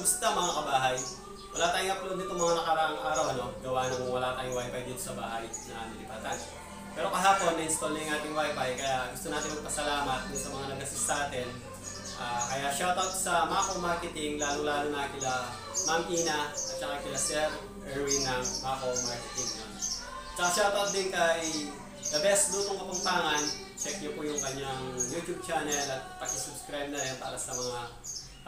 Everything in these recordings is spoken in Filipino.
Kumusta mga kabahay? Wala tayong upload nito mga nakaraang araw, gawa ng wala tayong wifi dito sa bahay na nilipatan. Pero kahapon, na-install na yung ating wifi, kaya gusto natin magpasalamat dun sa mga nag-assist sa atin. Kaya shoutout sa Mako Marketing, lalo-lalo na kila Ma'am Ina at saka kila Sir Erwin ng Mako Marketing. Tsaka shoutout din kay The Best Lutong Kapampangan. Check nyo po yung kanyang YouTube channel at pakisubscribe na rin para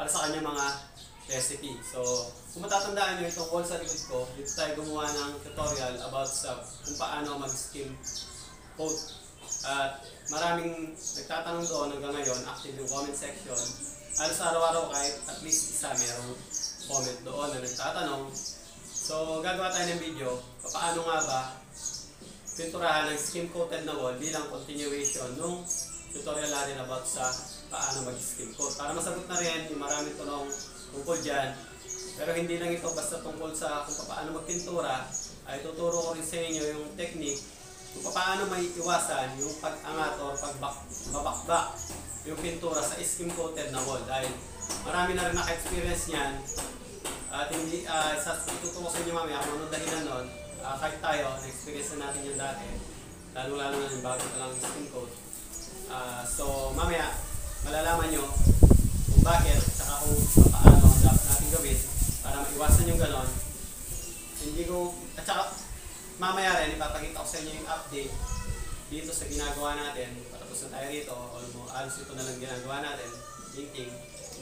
sa kanyang mga recipe. So, kung matatandaan nyo itong wall sa likod ko, dito tayo gumawa ng tutorial about sa kung paano mag-skim coat. At maraming nagtatanong doon hanggang ngayon, active yung comment section. Halos araw-araw kahit at least isa merong comment doon na nagtatanong. So, gagawa tayo ng video, paano nga ba pinturahan ng skim coated na wall bilang continuation nung tutorial natin about sa paano mag-skim coat. Para masagot na rin yung maraming tanong tungkol dyan. Pero hindi lang ito basta tungkol sa kung paano magpintura, ay tuturo ko rin sa inyo yung technique kung paano may iwasan yung pag-angat o pagbabakbak yung pintura sa skim coated na wall. Dahil marami na rin naka-experience niyan at hindi, ituturo sa inyo mamaya kung anong dahilan nun. Kahit tayo, na-experience na natin yan dati, lalo-lalo na yung bago na lang yung skin coat. So, mamaya, malalaman nyo kung bakit, saka kung paano ang dapat natin gawin para maiwasan yung ganon. At saka, mamaya rin, ipapakita ko sa inyo yung update dito sa ginagawa natin. Patapos na tayo rito, alos ito na lang ginagawa natin. Linking,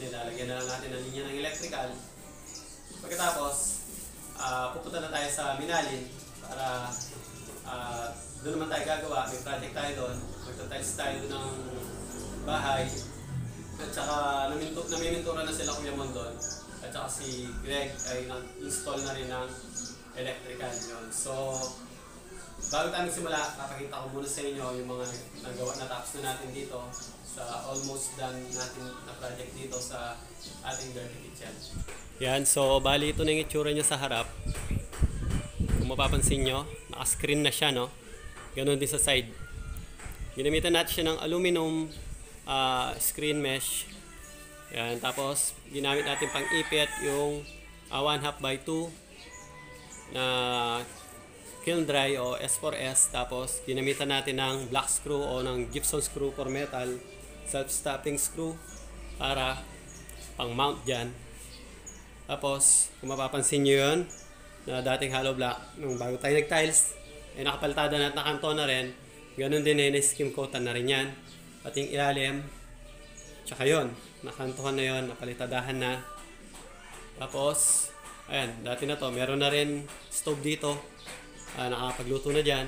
nilalagyan na lang natin ng linya ng electrical. Pagkatapos, pupunta na tayo sa Minalin para doon naman tayo gagawa. May project tayo doon. Magtatiles tayo doon ng bahay. At saka namimintura na sila Kuya Mon doon. At saka si Greg ay nag-install na rin ng electrical yun. So, bago tayo magsimula, papakita ko muna sa inyo yung mga nagawa na tapos na natin dito sa almost done natin na project dito sa ating dirty kitchen. Yan, so bali ito na yung itsura niya sa harap. Kung mapapansin nyo, naka-screen na siya, no? Ganon din sa side. Ginamitan natin siya ng aluminum screen mesh. Yan, tapos ginamit natin pang ipit yung 1/2 by 2 na kiln dry o S4S. Tapos ginamitan natin ng black screw o ng gypsum screw for metal self-stopping screw para pang mount dyan. Tapos, kung mapapansin nyo yun, na dating hollow block, nung bago tayo nag-tiles, ay nakapalitada na at nakanto na rin. Ganun din na skim coatan na rin yan. Pating ilalim. Tsaka yun, nakantuhan na yun, napalitadahan na. Tapos, ayan, dati na to, meron na rin stove dito. Nakapagluto na dyan.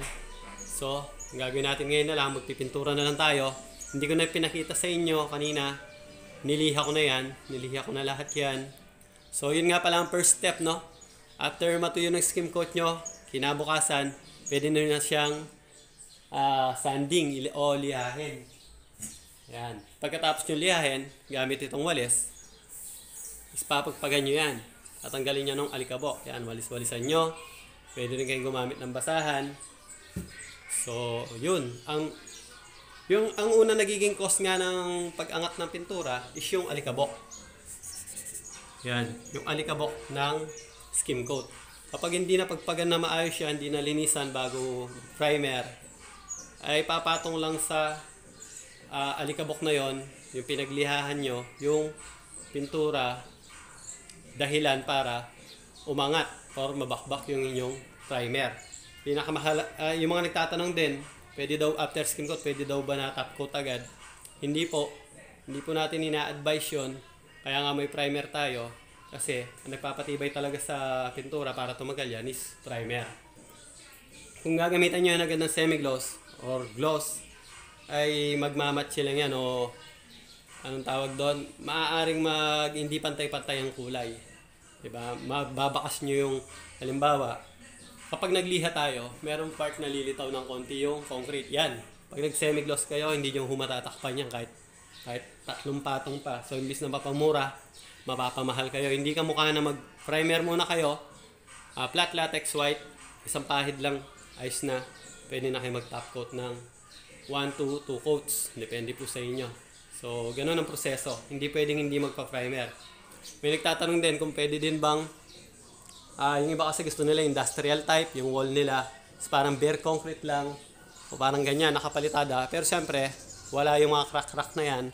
So, ang gagawin natin ngayon na lang, magpipintura na lang tayo. Hindi ko na pinakita sa inyo kanina. Niliha ko na yan. Niliha ko na lahat yan. So, yun nga pala ang first step, no? After matuyo ng skim coat nyo, kinabukasan, pwede na siyang sanding o lihahin. Yan. Pagkatapos nyo lihahin, gamit itong walis, is papagpagan nyo yan. At tanggalin nyo ng alikabok. Yan, walis-walisan nyo. Pwede rin kayong gumamit ng basahan. So, yun. Ang una nagiging cause nga ng pag-angat ng pintura is yung alikabok. Yan, yung alikabok ng skim coat. Kapag hindi na pagpagan na maayos yan, hindi na linisan bago primer, ay papatong lang sa alikabok na yon, yung pinaglihahan nyo, yung pintura, dahilan para umangat or mabakbak yung inyong primer. Yung mga nagtatanong din, pwede daw after skim coat, pwede daw ba na top coat agad? Hindi po natin ina-advise yun. Kaya nga may primer tayo kasi ang nagpapatibay talaga sa pintura para tumagal yan is primer. Kung gagamitan nyo yan agad ng semi-gloss or gloss, ay magmamatch lang yan o anong tawag doon, maaaring hindi pantay-pantay ang kulay. Diba? Mababakas nyo yung, halimbawa, kapag nagliha tayo, merong part na lilitaw ng konti yung concrete. Yan. Pag nag-semi-gloss kayo, hindi nyo humatatakpan yan kahit 3 patong pa. So, imbis na mapamura, mapapamahal kayo. Hindi ka mukha na mag-primer muna kayo. Flat latex white, isang pahid lang, ayos na. Pwede na kayo mag-top coat ng 1 to 2 coats. Depende po sa inyo. So, ganun ang proseso. Hindi pwedeng hindi magpa-primer. May nagtatanong din kung pwede din bang, yung iba kasi gusto nila industrial type, yung wall nila is parang bare concrete lang, o parang ganyan, nakapalitada. Pero siyempre, wala yung mga crack-crack na yan,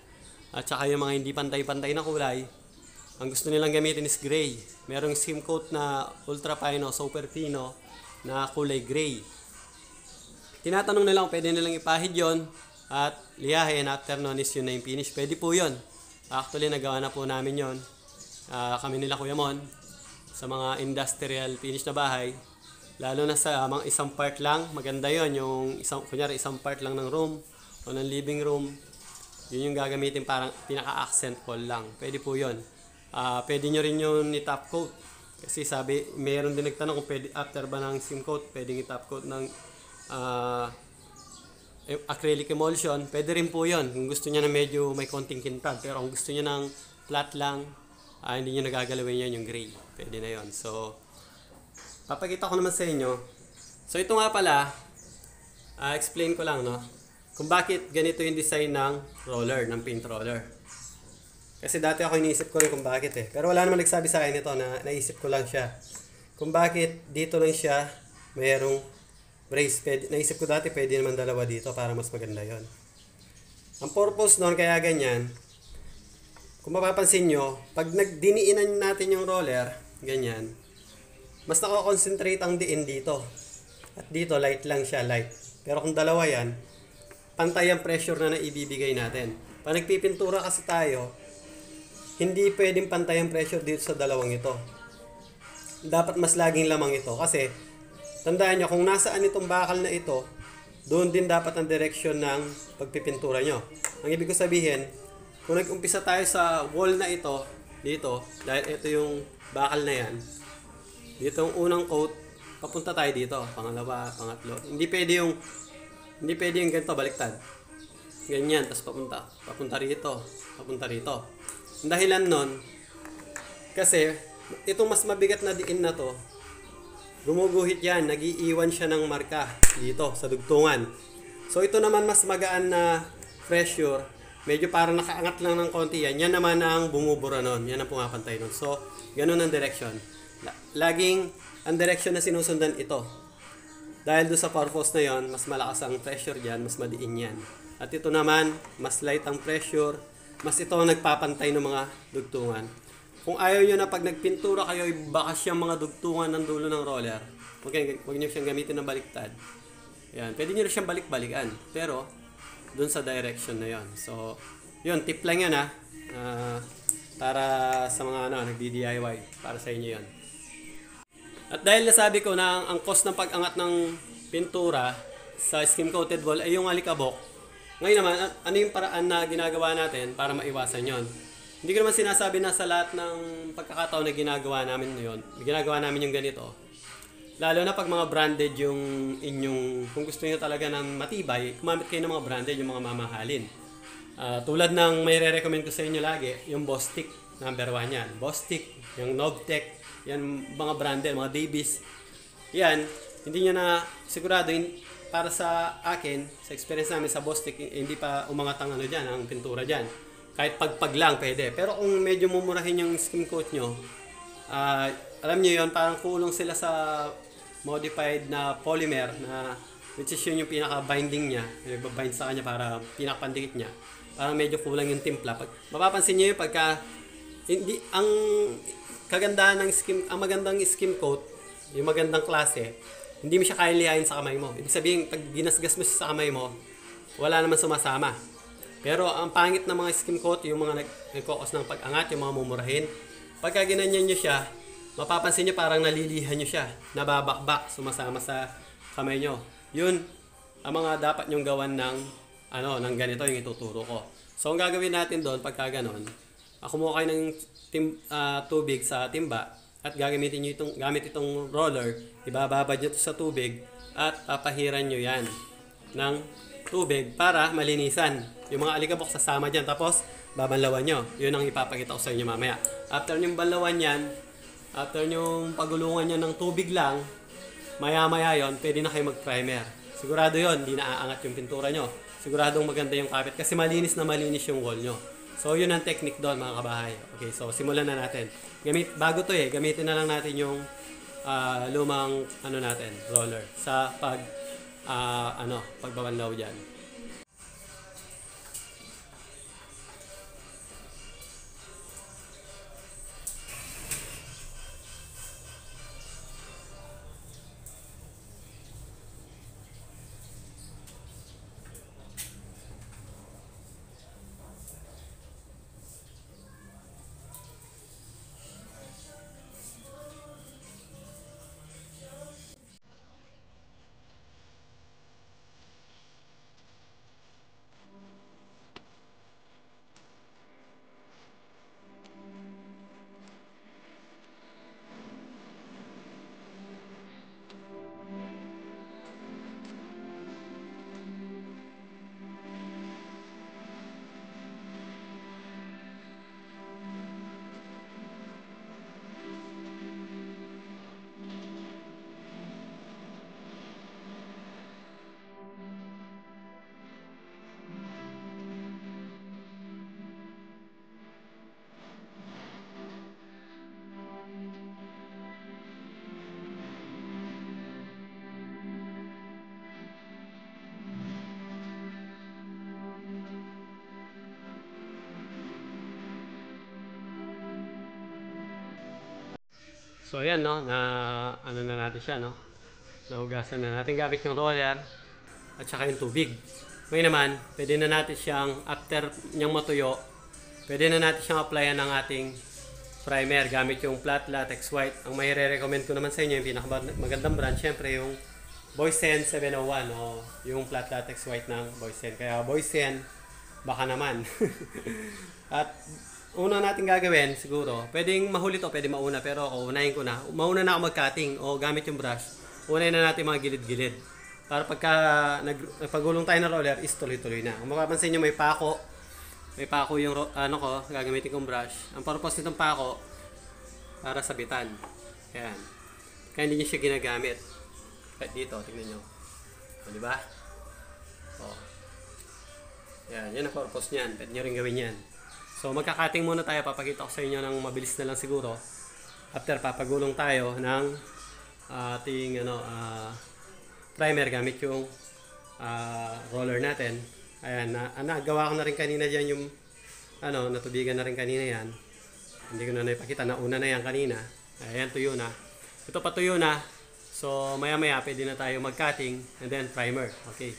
at saka yung mga hindi pantay-pantay na kulay. Ang gusto nilang gamitin is gray. Merong skim coat na ultra fine o super fino na kulay gray. Tinatanong nila kung pwede nilang ipahid yon at liyahin. After nun is yun na yung finish. Pwede po yun. Actually, nagawa na po namin yon. Kami nila Kuya Mon sa mga industrial finish na bahay. Lalo na sa mga isang part lang. Maganda yon. Yung kunyari isang part lang ng room o ng living room. Yun yung gagamitin parang pinaka-accent wall lang. Pwede po yun. Pwede nyo rin yung ni-top coat. Kasi sabi, mayroon din nagtanong kung pwede, after ba ng skim coat, pwede i-top coat ng acrylic emulsion. Pwede rin po yun. Kung gusto niya na medyo may konting kintab. Pero kung gusto niya ng flat lang, hindi nyo nagagalawin yan yung gray. Pwede na yun. So, papakita ko naman sa inyo. So, ito nga pala, explain ko lang, no? Kung bakit ganito yung design ng roller, ng paint roller. Kasi dati ako iniisip ko rin kung bakit eh. Pero wala naman nagsabi sa akin ito na naisip ko lang siya. Kung bakit dito lang siya mayroong brace. Naisip ko dati pwede naman dalawa dito para mas maganda yon. Ang purpose noon kaya ganyan, kung mapapansin nyo, pag nagdiniinan natin yung roller, ganyan, mas nakakonsentrate ang diin dito. At dito light lang siya, light. Pero kung dalawa yan, pantay ang pressure na naibibigay natin. Pag nagpipintura kasi tayo, hindi pwedeng pantay ang pressure dito sa dalawang ito. Dapat mas laging lamang ito. Kasi, tandaan nyo, kung nasaan itong bakal na ito, doon din dapat ang direksyon ng pagpipintura nyo. Ang ibig ko sabihin, kung nag-umpisa tayo sa wall na ito, dito, dahil ito yung bakal na yan, dito yung unang coat, papunta tayo dito. Pangalawa, pangatlo. Hindi pwede yung ganito, baliktad. Ganyan, tapos papunta rito, papunta rito. Ang dahilan nun, kasi itong mas mabigat na diin na to, gumuguhit yan, nag-iiwan siya ng marka dito sa dugtungan. So ito naman mas magaan na pressure, medyo parang nakaangat lang ng konti yan. Yan naman ang bumubura nun, yan ang pumapantay nun. So ganun ang direction. Laging ang direction na sinusundan ito. Dahil doon sa purpose na yon, mas malakas ang pressure dyan, mas madiin yan. At ito naman, mas light ang pressure, mas ito ang nagpapantay ng mga dugtungan. Kung ayaw nyo na pag nagpintura kayo, ibakas yung mga dugtungan ng dulo ng roller. Okay, huwag nyo siyang gamitin ng baliktad. Yan, pwede nyo rin siyang balik-balikan. Pero, dun sa direction na yon. So, yun, tip lang yan ha. Para sa mga nagdi-DIY. Para sa inyo yon. At dahil nasabi ko na ang cost ng pag-angat ng pintura sa skim coated wall ay yung alikabok. Ngayon naman, ano yung paraan na ginagawa natin para maiwasan yon? Hindi ko naman sinasabi na sa lahat ng pagkakataon na ginagawa namin yon, ginagawa namin yung ganito. Lalo na pag mga branded yung inyong, kung gusto niyo talaga ng matibay, kumamit kayo ng mga branded, yung mga mamahalin. Tulad ng may re-recommend ko sa inyo lagi, yung Bostik, number 1 yan. Bostik, yung Novtec, yan mga branded, mga Davies. Yan, hindi nyo na sigurado, para sa akin, sa experience namin sa Bostik, hindi pa umangat ang dyan, ang pintura dyan. Kahit pagpag lang pwede. Pero kung medyo mumurahin yung skim coat nyo, alam nyo yun, parang kulong sila sa modified na polymer na which is yun yung pinaka-binding niya. Nagbabind sa kanya para pinaka-pandikit niya. Parang medyo kulang yung timpla. Mapapansin nyo yun pagka hindi, ang kagandahan ng ang magandang skim coat, yung magandang klase, hindi mo siya kaya lihain sa kamay mo. Ibig sabihin, pag ginasgas mo siya sa kamay mo, wala naman sumasama. Pero ang pangit ng mga skim coat, yung mga nagkokos ng pag-angat, yung mga mumurahin, pagka ginanyan nyo siya, mapapansin nyo parang nalilihan nyo siya, nababakbak, sumasama sa kamay nyo. Yun, ang mga dapat nyong gawan ng, ng ganito yung ituturo ko. So, ang gagawin natin doon, pagka ganon, kumuha kayo ng tubig sa timba, at gagamitin nyo gamit itong roller, ibababad nyo ito sa tubig, at papahiran nyo yan ng tubig para malinisan. Yung mga alikabok sasama dyan, tapos babanlawan nyo. Yun ang ipapakita ko sa inyo mamaya. After nyong banlawan yan, after nyong pagulungan nyo ng tubig lang, maya-maya yon, pwede na kayo mag-primer. Sigurado yon, hindi na aangat yung pintura nyo. Siguradong maganda yung kapit kasi malinis na malinis yung wall nyo. So yun ang technique doon mga kabahay. Okay, so simulan na natin. Bago to gamitin na lang natin yung lumang ano natin, roller sa pagbabanlaw diyan. So ayan no, na ano na natin siya no. Nahugasan na natin gamit yung roller at saka yung tubig. Ngayon naman, pwede na natin siyang after niyang matuyo, pwede na natin siyang applyan ng ating primer gamit yung flat latex white. Ang may re-recommend ko naman sa inyo, yung pinakamagandang brand, syempre yung Boysen 701 o yung flat latex white ng Boysen. Kaya Boysen, baka naman. At una natin gagawin siguro, pwedeng mahuli to, pwedeng mauna, pero ako unahin ko na. Mauna na ako mag-cutting o gamit yung brush. Unahin na natin mga gilid-gilid. Para pagka nagpagulong tayo ng roller, is tuloy-tuloy na. Kung mapapansin nyo, may pako. May pako yung ano ko, gagamitin kong brush. Ang purpose nitong pako, para sabitan. Ayan. Kaya hindi nyo siya ginagamit. Kahit dito, tingnan nyo. O, diba? O. Ayan, yan ang purpose niyan. Pwede nyo rin gawin yan. So magka-cutting muna tayo, papakita ko sa inyo ng mabilis na lang siguro. After papagulong tayo ng ating primer gamit yung roller natin. Ayan, nagawa ko na rin kanina diyan yung natubigan na rin kanina yan. Hindi ko na naipakita, nauna na yan kanina. Ayan, tuyo na. Ito patuyo na. So maya maya pwede na tayo mag-cutting and then primer. Okay.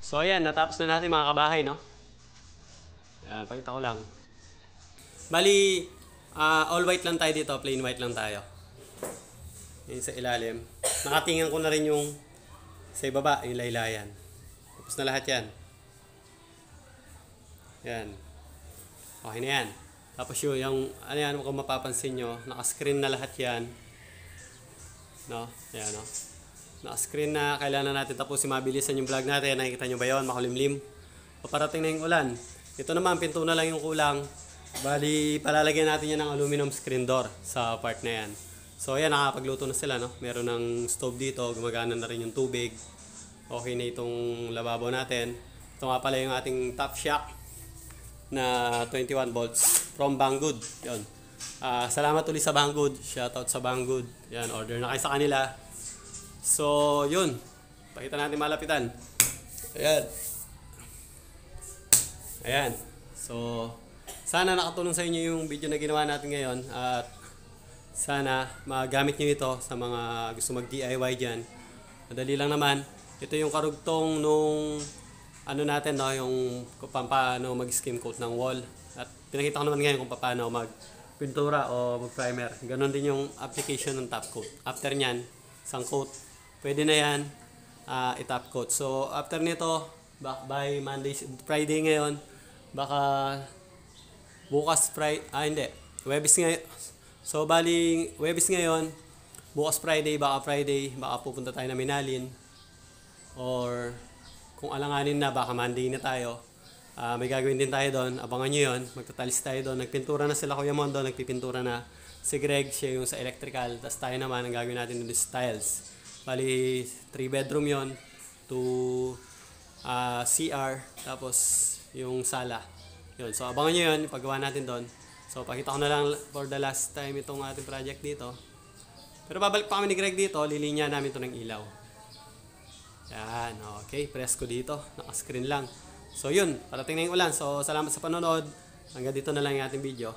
So ayan, natapos na natin mga kabahay, no? Ayan, pakita ko lang. Bali, all white lang tayo dito, plain white lang tayo. Yung sa ilalim. Nakatingin ko na rin yung sa ibaba, yung laylayan. Tapos na lahat yan. Yan. Okay na yan. Tapos yung ano yan, kung mapapansin nyo, naka-screen na lahat yan. No? Ayan, no? Naka-screen na, kailangan natin tapusin mabilisan yung vlog natin. Nakikita nyo ba yun? Makulimlim. Paparating na yung ulan. Ito naman, pinto na lang yung kulang. Bali, palalagyan natin yan ng aluminum screen door sa part na yan. So ayan, nakapagluto na sila, no? Meron ng stove dito, gumagana na rin yung tubig. Okay na itong lababo natin. Ito nga pala yung ating top shock na 21 volts from Banggood. Yun. Salamat ulit sa Banggood. Shoutout sa Banggood. Yan, order na kayo sa kanila. So, yun. Pakita natin malapitan. Ayan. Ayan. So, sana nakatulong sa inyo yung video na ginawa natin ngayon. At sana magamit nyo ito sa mga gusto mag-DIY dyan. Madali lang naman. Ito yung karugtong nung ano natin, no, yung kung paano mag-skim coat ng wall. At pinakita ko naman ngayon kung paano mag-pintura o mag-primer. Ganon din yung application ng top coat. After nyan, isang coat, pwede na yan i-top coat. So, after nito, by Monday, Friday ngayon, baka bukas hindi. Webis ngayon. So, bali, Webis ngayon, bukas Friday, baka pupunta tayo na Minalin. Or, kung alanganin na, baka Monday na tayo. May gagawin din tayo doon. Abangan nyo yun. Magtatalis tayo doon. Nagpintura na sila Kuya Mondo. Nagpipintura na si Greg. Siya yung sa electrical. Tapos tayo naman, ang gagawin natin doon is tiles. Bali, 3 bedroom yon, 2 CR. Tapos, yung sala. Yun. So, abangan nyo yun. Paggawa natin doon. So, pakita ko na lang for the last time itong ating project dito. Pero babalik pa kami ni Greg dito. Lilinya namin ito ng ilaw. Yan, okay. Press ko dito. Naka-screen lang. So, yun. Parating na yung ulan. So, salamat sa panonood. Hanggang dito na lang yung ating video.